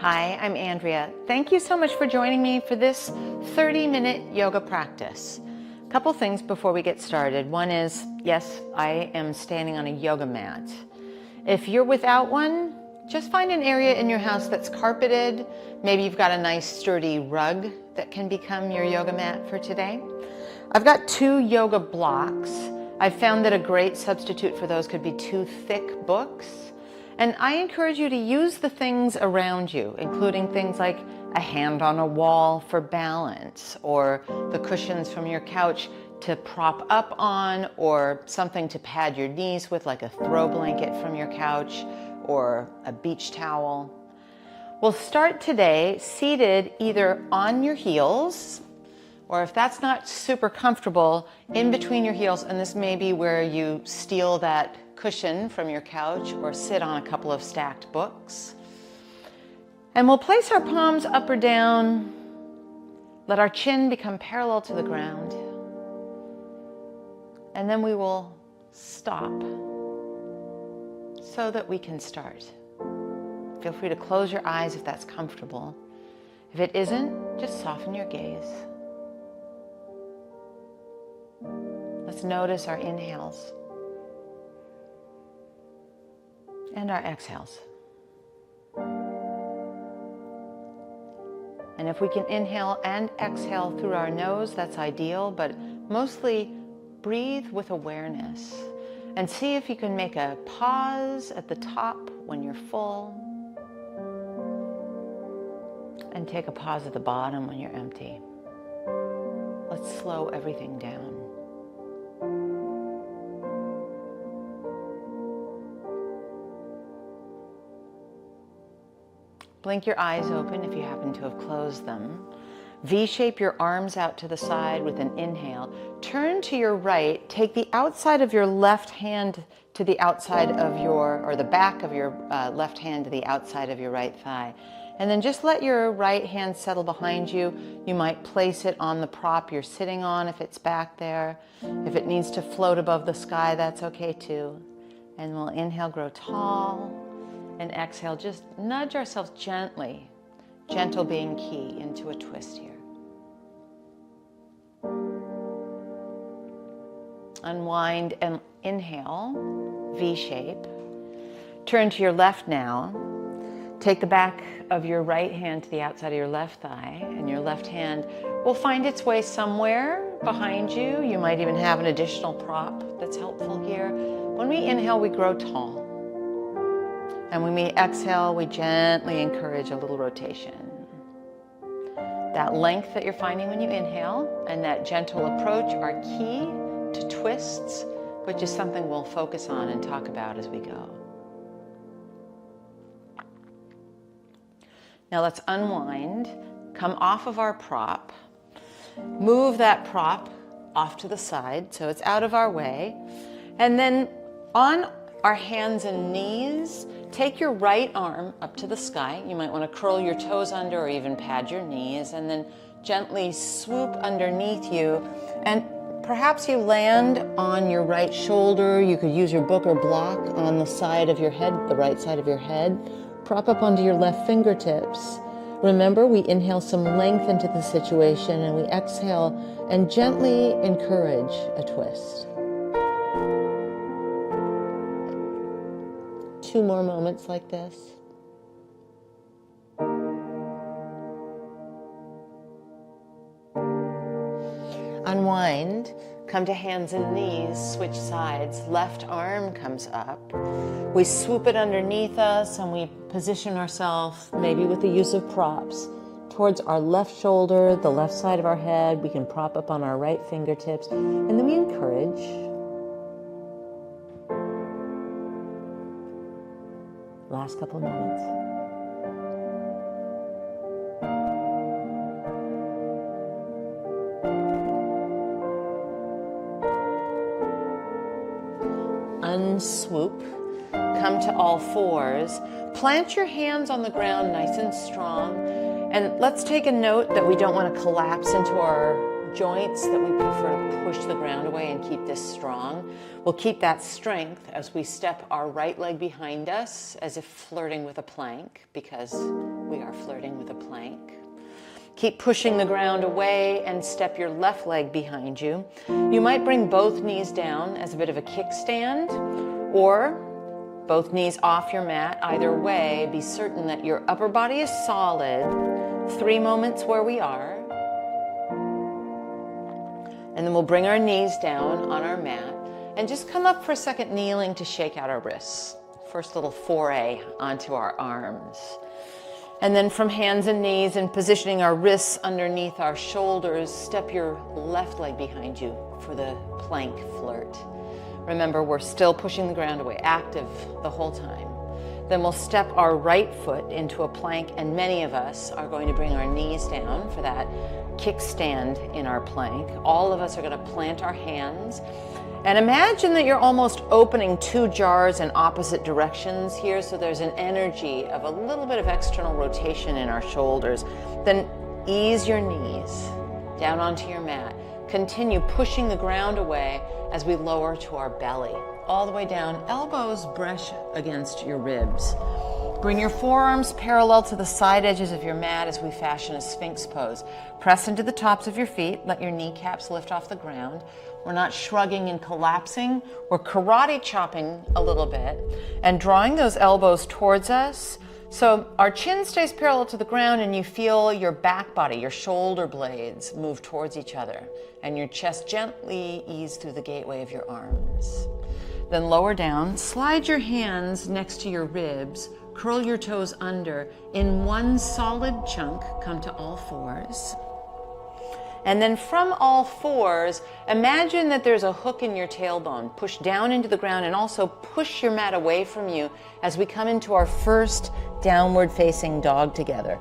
Hi, I'm Andrea. Thank you so much for joining me for this 30-minute yoga practice. A couple things before we get started. One is, yes, I am standing on a yoga mat. If you're without one, just find an area in your house that's carpeted. Maybe you've got a nice sturdy rug that can become your yoga mat for today. I've got 2 yoga blocks. I've found that a great substitute for those could be 2 thick books. And I encourage you to use the things around you, including things like a hand on a wall for balance, or the cushions from your couch to prop up on, or something to pad your knees with, like a throw blanket from your couch, or a beach towel. We'll start today seated either on your heels, or if that's not super comfortable, in between your heels, and this may be where you steal that cushion from your couch or sit on a couple of stacked books. And we'll place our palms up or down, let our chin become parallel to the ground, and then we will stop so that we can start. Feel free to close your eyes if that's comfortable. If it isn't, just soften your gaze. Let's notice our inhales and our exhales. And if we can inhale and exhale through our nose, that's ideal, but mostly breathe with awareness and see if you can make a pause at the top when you're full and take a pause at the bottom when you're empty. Let's slow everything down. Blink your eyes open if you happen to have closed them. V-shape your arms out to the side with an inhale. Turn to your right. Take the outside of your left hand to the outside of or the back of your left hand to the outside of your right thigh. And then just let your right hand settle behind you. You might place it on the prop you're sitting on if it's back there. If it needs to float above the sky, that's okay too. And we'll inhale, grow tall. And exhale, just nudge ourselves gently, gentle being key, into a twist here. Unwind and inhale, V-shape. Turn to your left now. Take the back of your right hand to the outside of your left thigh, and your left hand will find its way somewhere behind you. You might even have an additional prop that's helpful here. When we inhale, we grow tall. And when we exhale, we gently encourage a little rotation. That length that you're finding when you inhale and that gentle approach are key to twists, which is something we'll focus on and talk about as we go. Now let's unwind, come off of our prop, move that prop off to the side so it's out of our way, and then on our hands and knees, take your right arm up to the sky. You might want to curl your toes under or even pad your knees, and then gently swoop underneath you. And perhaps you land on your right shoulder. You could use your book or block on the side of your head, the right side of your head. Prop up onto your left fingertips. Remember, we inhale some length into the situation, and we exhale and gently encourage a twist. 2 more moments like this. Unwind, come to hands and knees, switch sides. Left arm comes up. We swoop it underneath us and we position ourselves, maybe with the use of props, towards our left shoulder, the left side of our head. We can prop up on our right fingertips, and then we encourage. Last couple of moments. Unswoop, come to all fours, plant your hands on the ground nice and strong, and let's take a note that we don't want to collapse into our joints that we prefer to push the ground away and keep this strong. We'll keep that strength as we step our right leg behind us as if flirting with a plank, because we are flirting with a plank. Keep pushing the ground away and step your left leg behind you. You might bring both knees down as a bit of a kickstand, or both knees off your mat. Either way, be certain that your upper body is solid. 3 moments where we are. And then we'll bring our knees down on our mat and just come up for a second, kneeling to shake out our wrists. First little foray onto our arms. And then from hands and knees and positioning our wrists underneath our shoulders, step your left leg behind you for the plank flirt. Remember, we're still pushing the ground away, active the whole time. Then we'll step our right foot into a plank, and many of us are going to bring our knees down for that kickstand in our plank. All of us are going to plant our hands. And imagine that you're almost opening 2 jars in opposite directions here, so there's an energy of a little bit of external rotation in our shoulders. Then ease your knees down onto your mat. Continue pushing the ground away as we lower to our belly. All the way down, elbows brush against your ribs. Bring your forearms parallel to the side edges of your mat as we fashion a Sphinx pose. Press into the tops of your feet, let your kneecaps lift off the ground. We're not shrugging and collapsing, we're karate chopping a little bit and drawing those elbows towards us. So our chin stays parallel to the ground and you feel your back body, your shoulder blades move towards each other and your chest gently ease through the gateway of your arms. Then lower down, slide your hands next to your ribs, curl your toes under. In one solid chunk, come to all fours. And then from all fours, imagine that there's a hook in your tailbone. Push down into the ground and also push your mat away from you as we come into our first downward facing dog together.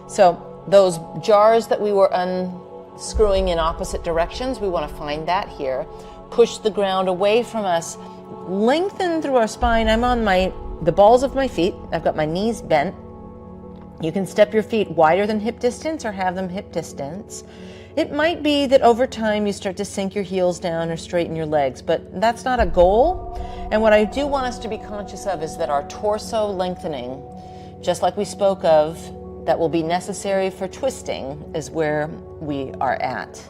So those jars that we were unscrewing in opposite directions, we want to find that here. Push the ground away from us. Lengthen through our spine. I'm on the balls of my feet. I've got my knees bent. You can step your feet wider than hip distance or have them hip distance. It might be that over time you start to sink your heels down or straighten your legs, but that's not a goal. And what I do want us to be conscious of is that our torso lengthening, just like we spoke of, that will be necessary for twisting, is where we are at.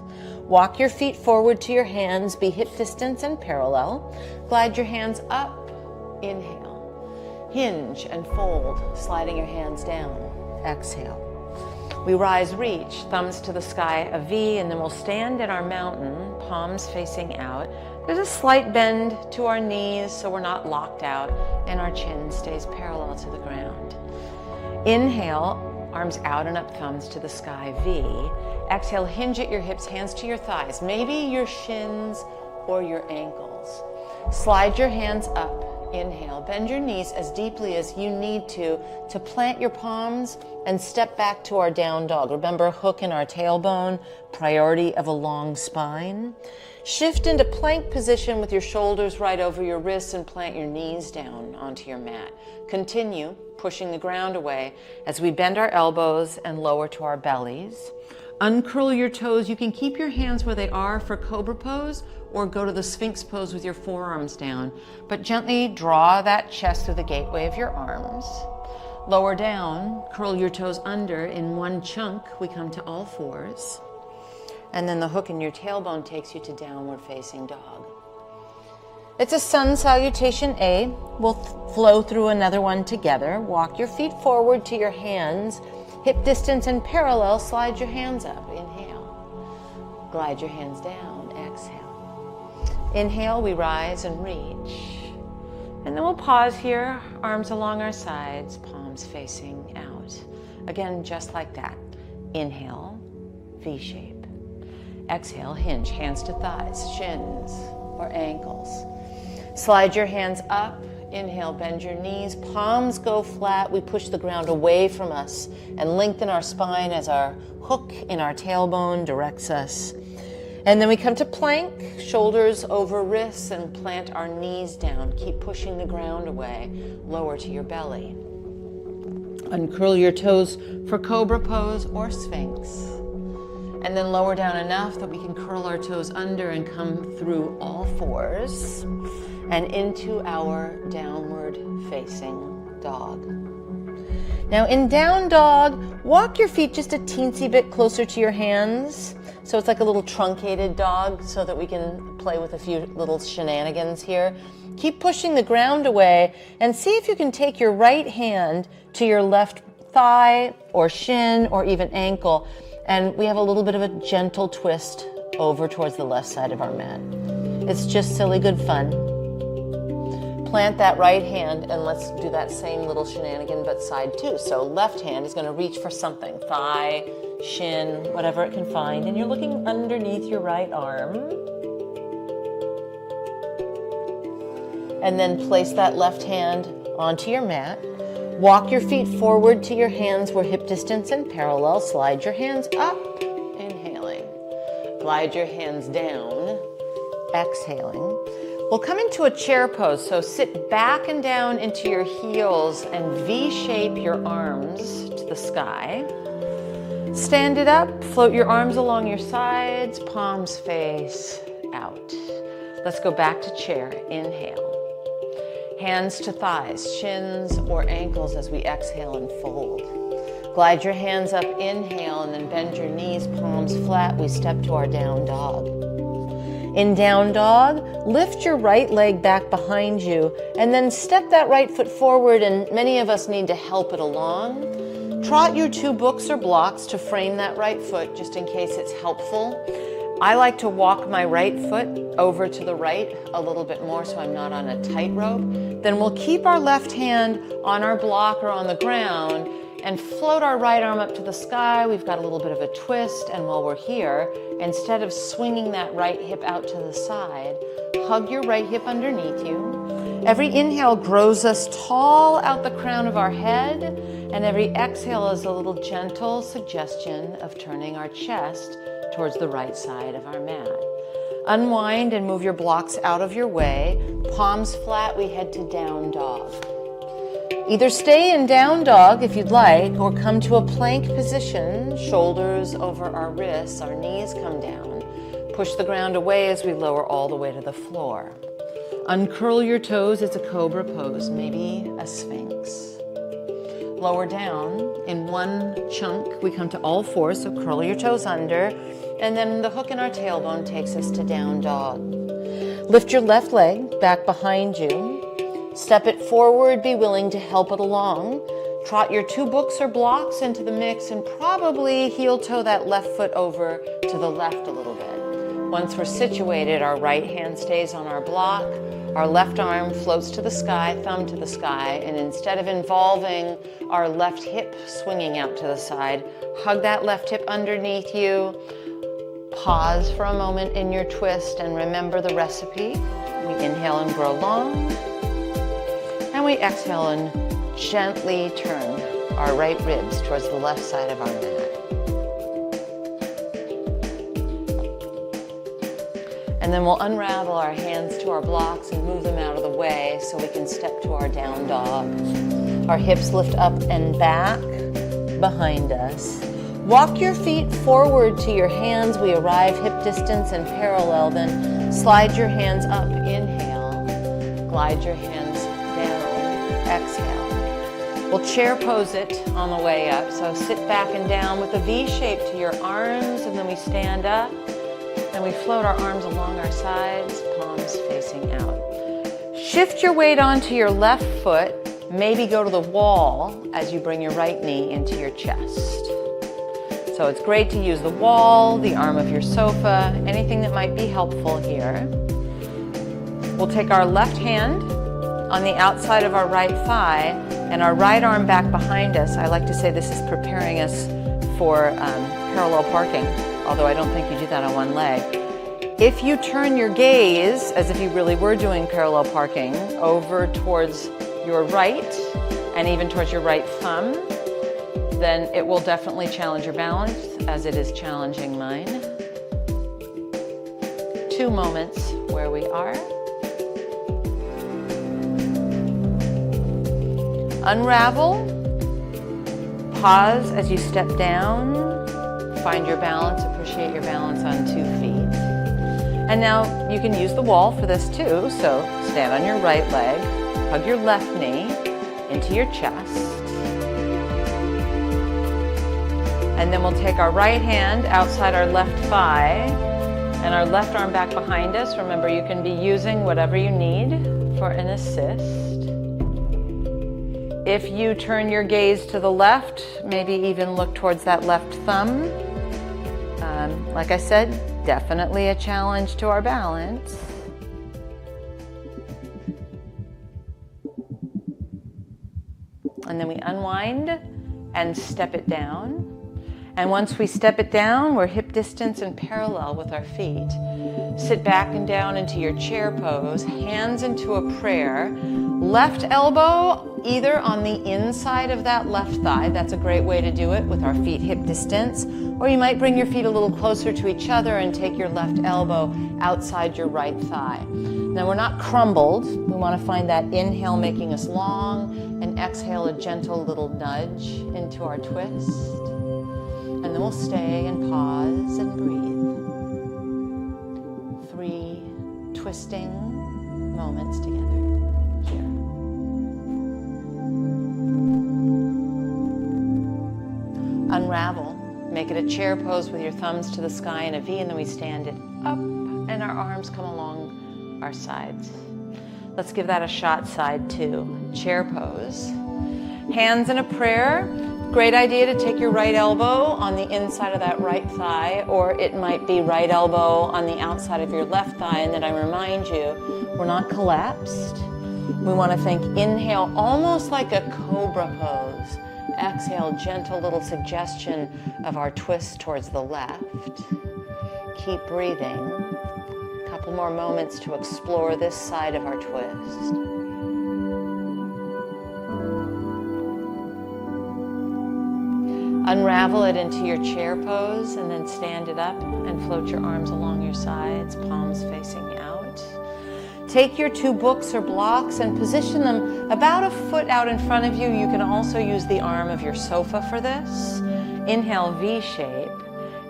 Walk your feet forward to your hands, be hip distance and parallel. Glide your hands up, inhale. Hinge and fold, sliding your hands down, exhale. We rise, reach, thumbs to the sky, a V, and then we'll stand in our mountain, palms facing out. There's a slight bend to our knees so we're not locked out, and our chin stays parallel to the ground. Inhale, arms out and up, thumbs to the sky, V. Exhale, hinge at your hips, hands to your thighs, maybe your shins or your ankles. Slide your hands up. Inhale, bend your knees as deeply as you need to plant your palms and step back to our down dog. Remember, hook in our tailbone, priority of a long spine. Shift into plank position with your shoulders right over your wrists and plant your knees down onto your mat. Continue pushing the ground away as we bend our elbows and lower to our bellies. Uncurl your toes. You can keep your hands where they are for Cobra pose or go to the Sphinx pose with your forearms down, but gently draw that chest through the gateway of your arms. Lower down, curl your toes under. In one chunk, we come to all fours. And then the hook in your tailbone takes you to downward facing dog. It's a sun salutation A. We'll flow through another one together. Walk your feet forward to your hands. Hip distance and parallel, slide your hands up, inhale. Glide your hands down, exhale. Inhale, we rise and reach. And then we'll pause here, arms along our sides, palms facing out. Again, just like that. Inhale, V shape. Exhale, hinge, hands to thighs, shins or ankles. Slide your hands up. Inhale, bend your knees, palms go flat. We push the ground away from us and lengthen our spine as our hook in our tailbone directs us. And then we come to plank, shoulders over wrists, and plant our knees down. Keep pushing the ground away, lower to your belly. Uncurl your toes for Cobra pose or Sphinx. And then lower down enough that we can curl our toes under and come through all fours and into our downward facing dog. Now in down dog, walk your feet just a teensy bit closer to your hands. So it's like a little truncated dog so that we can play with a few little shenanigans here. Keep pushing the ground away and see if you can take your right hand to your left thigh or shin or even ankle. And we have a little bit of a gentle twist over towards the left side of our mat. It's just silly good fun. Plant that right hand and let's do that same little shenanigan but side two. So left hand is going to reach for something, thigh, shin, whatever it can find. And you're looking underneath your right arm. And then place that left hand onto your mat. Walk your feet forward to your hands were hip distance and parallel. Slide your hands up, inhaling. Glide your hands down, exhaling. We'll come into a chair pose, so sit back and down into your heels and V-shape your arms to the sky. Stand it up, float your arms along your sides, palms face out. Let's go back to chair, inhale. Hands to thighs, shins or ankles as we exhale and fold. Glide your hands up, inhale, and then bend your knees, palms flat. We step to our down dog. In down dog, lift your right leg back behind you and then step that right foot forward, and many of us need to help it along. Trot your two books or blocks to frame that right foot just in case it's helpful. I like to walk my right foot over to the right a little bit more so I'm not on a tightrope. Then we'll keep our left hand on our block or on the ground and float our right arm up to the sky. We've got a little bit of a twist, and while we're here, instead of swinging that right hip out to the side, hug your right hip underneath you. Every inhale grows us tall out the crown of our head, and every exhale is a little gentle suggestion of turning our chest towards the right side of our mat. Unwind and move your blocks out of your way. Palms flat, we head to down dog. Either stay in down dog if you'd like, or come to a plank position, shoulders over our wrists, our knees come down. Push the ground away as we lower all the way to the floor. Uncurl your toes, it's a cobra pose, maybe a sphinx. Lower down in one chunk, we come to all fours, so curl your toes under, and then the hook in our tailbone takes us to down dog. Lift your left leg back behind you. Step it forward, be willing to help it along. Trot your two books or blocks into the mix and probably heel toe that left foot over to the left a little bit. Once we're situated, our right hand stays on our block, our left arm floats to the sky, thumb to the sky, and instead of involving our left hip swinging out to the side, hug that left hip underneath you. Pause for a moment in your twist and remember the recipe. We inhale and grow long, and we exhale and gently turn our right ribs towards the left side of our mat. And then we'll unravel our hands to our blocks and move them out of the way so we can step to our down dog. Our hips lift up and back behind us. Walk your feet forward to your hands. We arrive hip distance and parallel. Then slide your hands up, inhale. Glide your hands down, exhale. We'll chair pose it on the way up. So sit back and down with a V shape to your arms, and then we stand up and we float our arms along our sides, palms facing out. Shift your weight onto your left foot. Maybe go to the wall as you bring your right knee into your chest. So it's great to use the wall, the arm of your sofa, anything that might be helpful here. We'll take our left hand on the outside of our right thigh and our right arm back behind us. I like to say this is preparing us for parallel parking, although I don't think you do that on one leg. If you turn your gaze, as if you really were doing parallel parking, over towards your right and even towards your right thumb, then it will definitely challenge your balance as it is challenging mine. 2 moments where we are. Unravel. Pause as you step down. find your balance, appreciate your balance on 2 feet. And now you can use the wall for this too, so stand on your right leg, hug your left knee into your chest. And then we'll take our right hand outside our left thigh and our left arm back behind us. Remember, you can be using whatever you need for an assist. If you turn your gaze to the left, maybe even look towards that left thumb. Like I said, definitely a challenge to our balance. And then we unwind and step it down. And once we step it down, we're hip distance and parallel with our feet. Sit back and down into your chair pose, hands into a prayer. Left elbow either on the inside of that left thigh. That's a great way to do it with our feet hip distance. Or you might bring your feet a little closer to each other and take your left elbow outside your right thigh. Now we're not crumbled. We want to find that inhale making us long and exhale a gentle little nudge into our twist. And then we'll stay and pause and breathe. 3 twisting moments together here. Unravel. Make it a chair pose with your thumbs to the sky in a V, and then we stand it up and our arms come along our sides. Let's give that a shot, side 2. Chair pose. Hands in a prayer. Great idea to take your right elbow on the inside of that right thigh, or it might be right elbow on the outside of your left thigh. And then I remind you, we're not collapsed. We want to think, inhale almost like a cobra pose. Exhale, gentle little suggestion of our twist towards the left. Keep breathing. A couple more moments to explore this side of our twist. Unravel it into your chair pose and then stand it up and float your arms along your sides, palms facing out. Take your 2 books or blocks and position them about a foot out in front of you. You can also use the arm of your sofa for this. Inhale, V shape.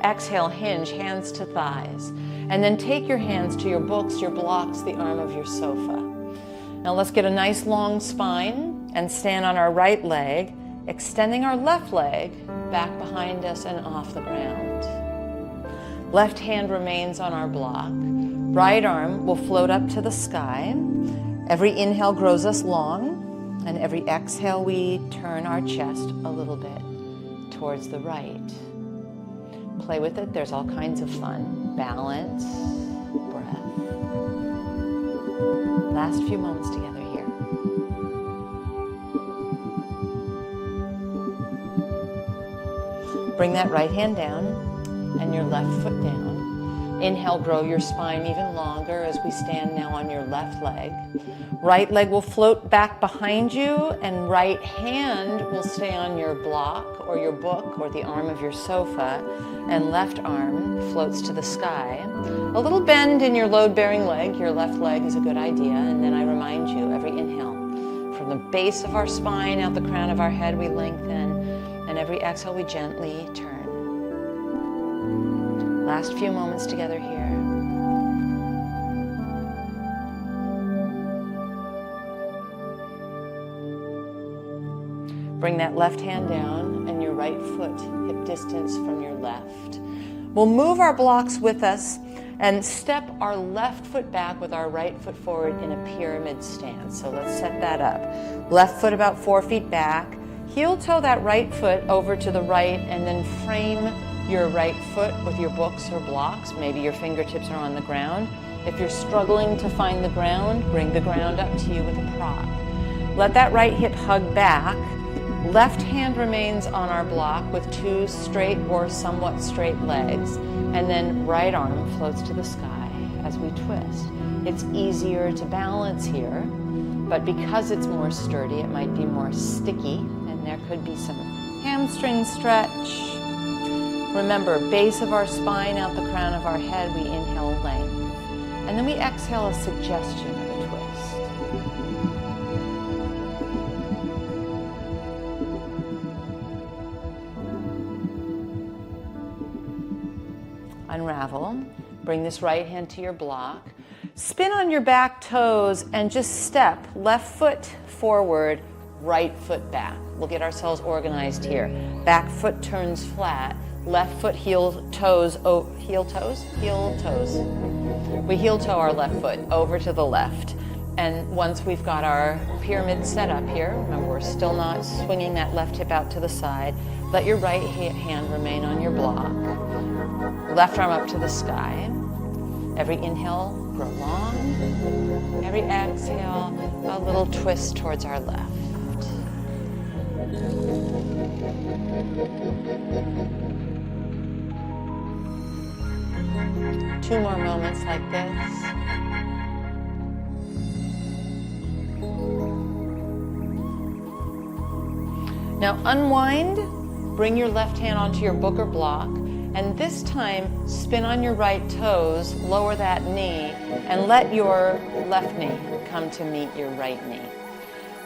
Exhale, hinge, hands to thighs. And then take your hands to your books, your blocks, the arm of your sofa. Now let's get a nice long spine and stand on our right leg, extending our left leg back behind us and off the ground. Left hand remains on our block. Right arm will float up to the sky. Every inhale grows us long, and every exhale we turn our chest a little bit towards the right. Play with it. There's all kinds of fun. Balance, breath. Last few moments together here. Bring that right hand down and your left foot down. Inhale, grow your spine even longer as we stand now on your left leg. Right leg will float back behind you, and right hand will stay on your block or your book or the arm of your sofa, and left arm floats to the sky. A little bend in your load-bearing leg, your left leg, is a good idea. And then I remind you, every inhale, from the base of our spine out the crown of our head, we lengthen, and every exhale, we gently turn. Last few moments together here. Bring that left hand down and your right foot hip distance from your left. We'll move our blocks with us and step our left foot back with our right foot forward in a pyramid stance. So let's set that up. Left foot about 4 feet back. Heel toe that right foot over to the right, and then frame your right foot with your books or blocks. Maybe your fingertips are on the ground. If you're struggling to find the ground, bring the ground up to you with a prop. Let that right hip hug back. Left hand remains on our block with 2 straight or somewhat straight legs, and then right arm floats to the sky as we twist. It's easier to balance here, but because it's more sturdy, it might be more sticky, and there could be some hamstring stretch. Remember, base of our spine out the crown of our head, we inhale length, and then we exhale a suggestion of a twist. unravel. Bring this right hand to your block. Spin on your back toes and just step left foot forward, right foot back. We'll get ourselves organized here. Back foot turns flat, left foot heel toes. We heel toe our left foot over to the left. And once we've got our pyramid set up here, remember we're still not swinging that left hip out to the side, let your right hand remain on your block. Left arm up to the sky. Every inhale, grow long. Every exhale, a little twist towards our left. Two more moments like this. Now unwind, bring your left hand onto your book or block, and this time spin on your right toes, lower that knee, and let your left knee come to meet your right knee.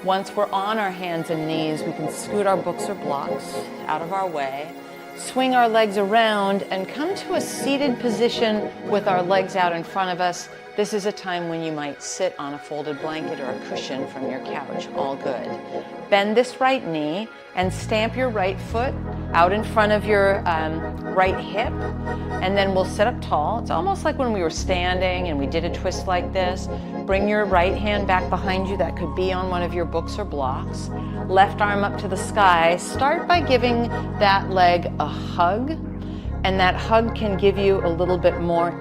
Once we're on our hands and knees, we can scoot our books or blocks out of our way, swing our legs around, and come to a seated position with our legs out in front of us. This is a time when you might sit on a folded blanket or a cushion from your couch. All good. Bend this right knee and stamp your right foot out in front of your right hip, and then we'll sit up tall. It's almost like when we were standing and we did a twist like this. Bring your right hand back behind you. That could be on one of your books or blocks. Left arm up to the sky. Start by giving that leg a hug, and that hug can give you a little bit more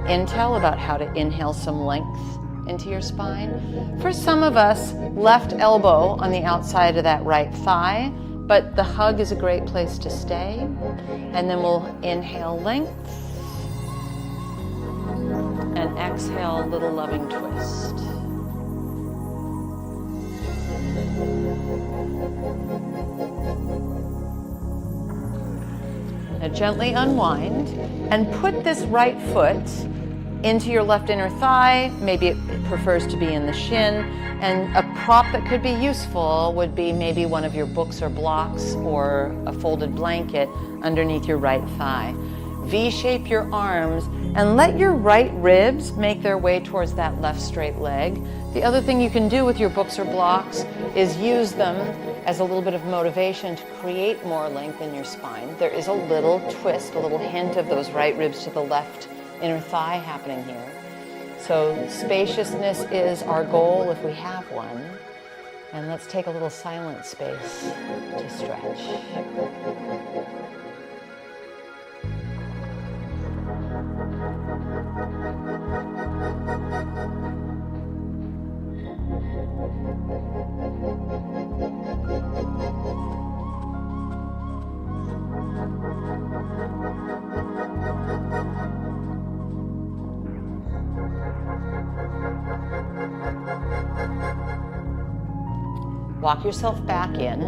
intel about how to inhale some length into your spine. For some of us, left elbow on the outside of that right thigh, but the hug is a great place to stay. And then we'll inhale length and exhale, little loving twist. Now gently unwind and put this right foot into your left inner thigh. Maybe it prefers to be in the shin. And a prop that could be useful would be maybe one of your books or blocks or a folded blanket underneath your right thigh. V-shape your arms and let your right ribs make their way towards that left straight leg. The other thing you can do with your books or blocks is use them as a little bit of motivation to create more length in your spine. There is a little twist, a little hint of those right ribs to the left inner thigh happening here. So spaciousness is our goal if we have one. And let's take a little silent space to stretch. Walk yourself back in,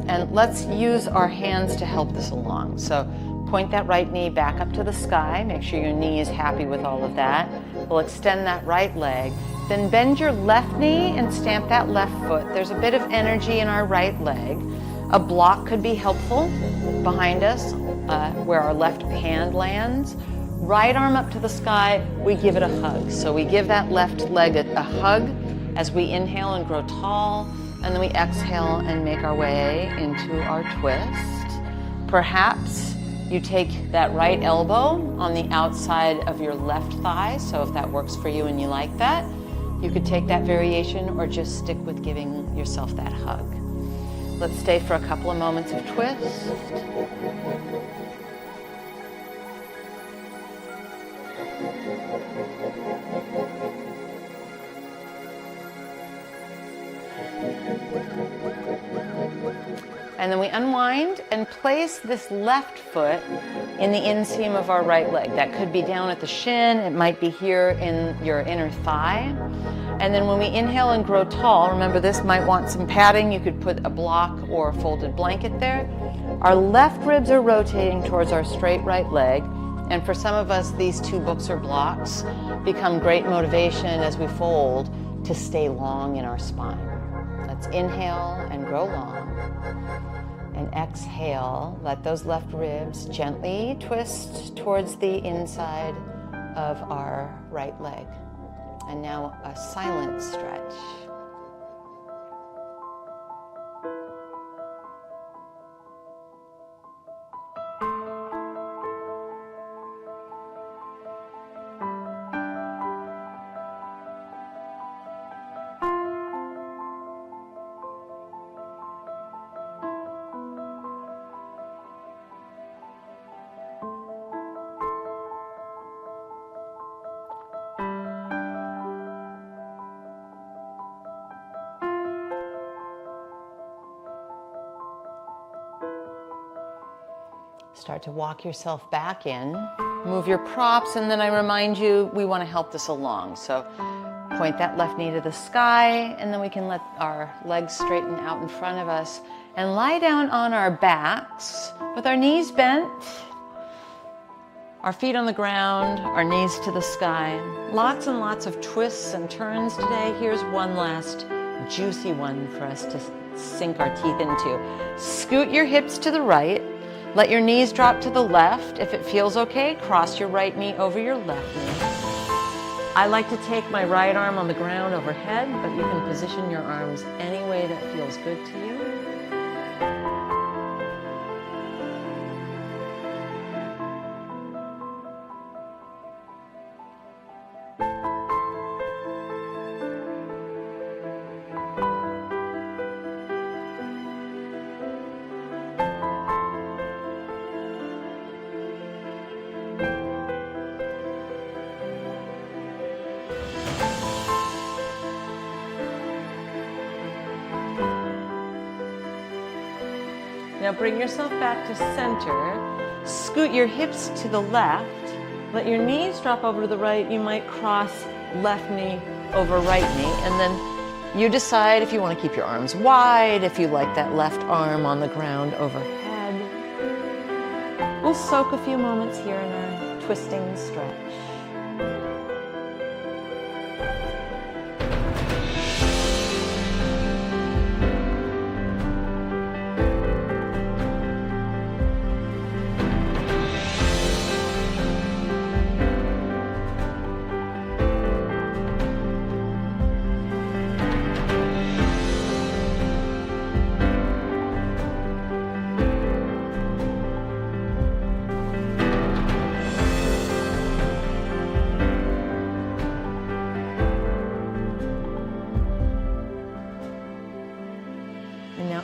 and let's use our hands to help this along. So point that right knee back up to the sky. Make sure your knee is happy with all of that. We'll extend that right leg. Then bend your left knee and stamp that left foot. There's a bit of energy in our right leg. A block could be helpful behind us where our left hand lands. Right arm up to the sky, we give it a hug. So we give that left leg a hug as we inhale and grow tall. And then we exhale and make our way into our twist. Perhaps you take that right elbow on the outside of your left thigh. So if that works for you and you like that, you could take that variation or just stick with giving yourself that hug. Let's stay for a couple of moments of twist. And then we unwind and place this left foot in the inseam of our right leg. That could be down at the shin. It might be here in your inner thigh. And then when we inhale and grow tall, remember this might want some padding. You could put a block or a folded blanket there. Our left ribs are rotating towards our straight right leg. And for some of us, these two books or blocks become great motivation as we fold to stay long in our spine. Let's inhale and grow long. And exhale, let those left ribs gently twist towards the inside of our right leg. And now a silent stretch. Start to walk yourself back in. Move your props, and then I remind you we want to help this along. So point that left knee to the sky, and then we can let our legs straighten out in front of us and lie down on our backs with our knees bent, our feet on the ground, our knees to the sky. Lots and lots of twists and turns today. Here's one last juicy one for us to sink our teeth into. Scoot your hips to the right. Let your knees drop to the left. If it feels okay, cross your right knee over your left knee. I like to take my right arm on the ground overhead, but you can position your arms any way that feels good to you. Now bring yourself back to center. Scoot your hips to the left. Let your knees drop over to the right. You might cross left knee over right knee. And then you decide if you want to keep your arms wide, if you like that left arm on the ground overhead. We'll soak a few moments here in our twisting stretch.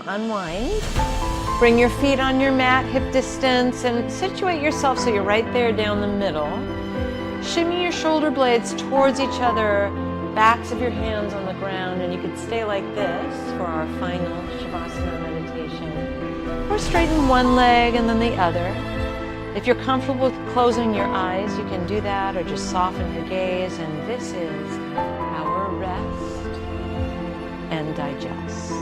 Unwind. Bring your feet on your mat, hip distance, and situate yourself so you're right there down the middle. Shimmy your shoulder blades towards each other, backs of your hands on the ground, and you could stay like this for our final Shavasana meditation. Or straighten one leg and then the other. If you're comfortable with closing your eyes, you can do that, or just soften your gaze. And this is our rest and digest.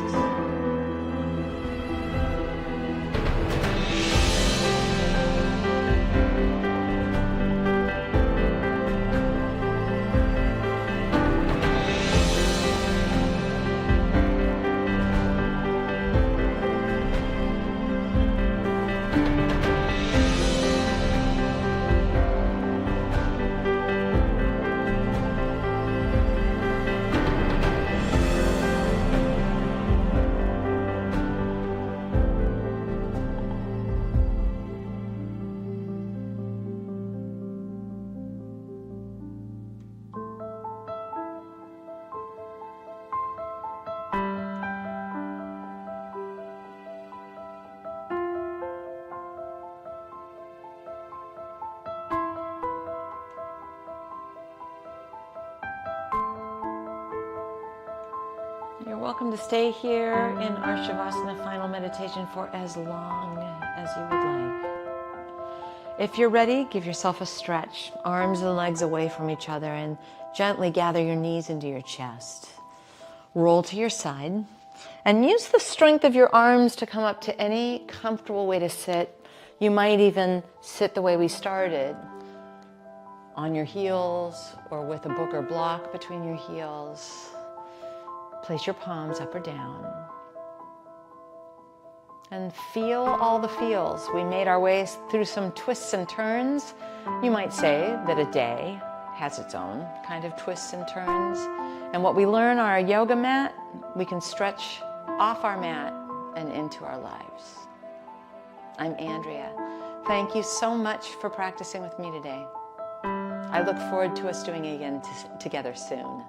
You're welcome to stay here in our Shavasana final meditation for as long as you would like. If you're ready, give yourself a stretch, arms and legs away from each other, and gently gather your knees into your chest. Roll to your side, and use the strength of your arms to come up to any comfortable way to sit. You might even sit the way we started, on your heels or with a book or block between your heels. Place your palms up or down. and feel all the feels. We made our way through some twists and turns. You might say that a day has its own kind of twists and turns. And what we learn on our yoga mat, we can stretch off our mat and into our lives. I'm Andrea. Thank you so much for practicing with me today. I look forward to us doing it again together soon.